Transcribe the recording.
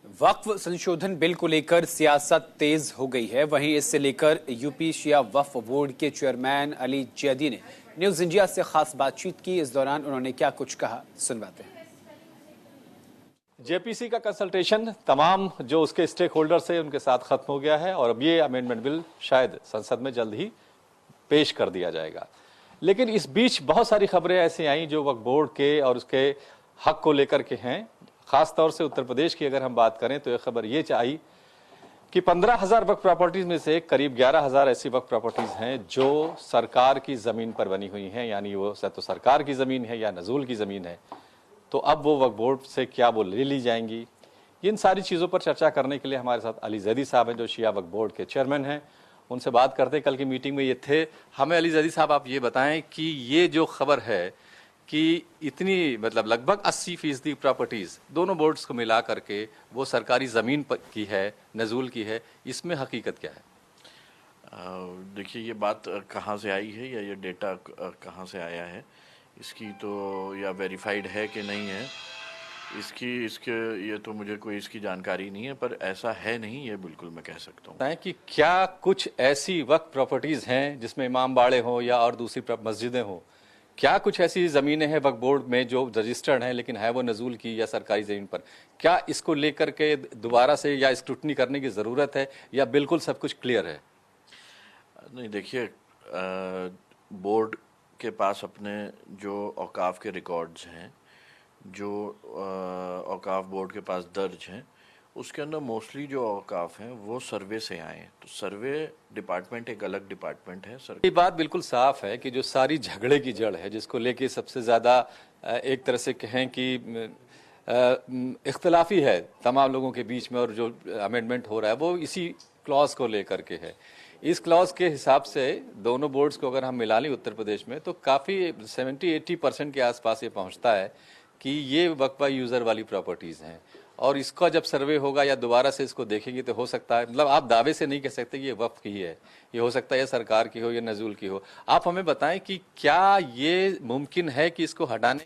वक्फ संशोधन बिल को लेकर सियासत तेज हो गई है। वहीं इससे लेकर यूपी शिया वक्फ बोर्ड के चेयरमैन अली जैदी ने न्यूज इंडिया से खास बातचीत की। इस दौरान उन्होंने क्या कुछ कहा, सुनवाते हैं। जेपीसी का कंसल्टेशन तमाम जो उसके स्टेक होल्डर्स है उनके साथ खत्म हो गया है और अब ये अमेंडमेंट बिल शायद संसद में जल्द ही पेश कर दिया जाएगा। लेकिन इस बीच बहुत सारी खबरें ऐसी आई जो वक्फ बोर्ड के और उसके हक को लेकर के हैं। खास तौर से उत्तर प्रदेश की अगर हम बात करें तो यह खबर ये आई कि 15,000 वक्फ प्रॉपर्टीज में से करीब 11,000 ऐसी वक्फ प्रॉपर्टीज हैं जो सरकार की जमीन पर बनी हुई हैं, यानी वो तो सरकार की जमीन है या नजूल की जमीन है। तो अब वो वक्फ बोर्ड से क्या वो ले ली जाएंगी, इन सारी चीज़ों पर चर्चा करने के लिए हमारे साथ अली जैदी साहब हैं जो शिया वक्फ बोर्ड के चेयरमैन हैं। उनसे बात करते कल की मीटिंग में ये थे। हमें अली जैदी साहब आप ये बताएं कि ये जो खबर है कि इतनी मतलब लगभग 80% प्रॉपर्टीज दोनों बोर्ड्स को मिला करके वो सरकारी ज़मीन की है, नजूल की है, इसमें हकीकत क्या है? देखिए, ये बात कहाँ से आई है या ये डेटा कहाँ से आया है इसकी तो या वेरीफाइड है कि नहीं है इसके ये तो मुझे कोई इसकी जानकारी नहीं है, पर ऐसा है नहीं, ये बिल्कुल मैं कह सकता हूँ कि क्या कुछ ऐसी वक्फ प्रॉपर्टीज हैं जिसमें इमाम बाड़े हो या और दूसरी मस्जिदें हो, क्या कुछ ऐसी ज़मीनें हैं वक्फ बोर्ड में जो रजिस्टर्ड हैं लेकिन है वो नजूल की या सरकारी ज़मीन पर? क्या इसको लेकर के दोबारा से या स्क्रूटनी करने की ज़रूरत है या बिल्कुल सब कुछ क्लियर है? नहीं, देखिए, बोर्ड के पास अपने जो औकाफ के रिकॉर्ड्स हैं, जो औकाफ बोर्ड के पास दर्ज हैं, उसके अंदर मोस्टली जो औकाफ हैं वो सर्वे से आए हैं। तो सर्वे डिपार्टमेंट एक अलग डिपार्टमेंट है। ये बात बिल्कुल साफ है कि जो सारी झगड़े की जड़ है, जिसको लेके सबसे ज़्यादा एक तरह से कहें कि इख्तलाफी है तमाम लोगों के बीच में और जो अमेंडमेंट हो रहा है वो इसी क्लॉज को लेकर के है। इस क्लॉज के हिसाब से दोनों बोर्ड्स को अगर हम मिला लें उत्तर प्रदेश में तो काफ़ी 70-80% के आसपास ये पहुंचता है कि ये वक्फा यूज़र वाली प्रॉपर्टीज़ हैं। और इसका जब सर्वे होगा या दोबारा से इसको देखेंगे तो हो सकता है, मतलब आप दावे से नहीं कह सकते ये वक्फ की है, ये हो सकता है ये सरकार की हो या नजूल की हो। आप हमें बताएं कि क्या ये मुमकिन है कि इसको हटाने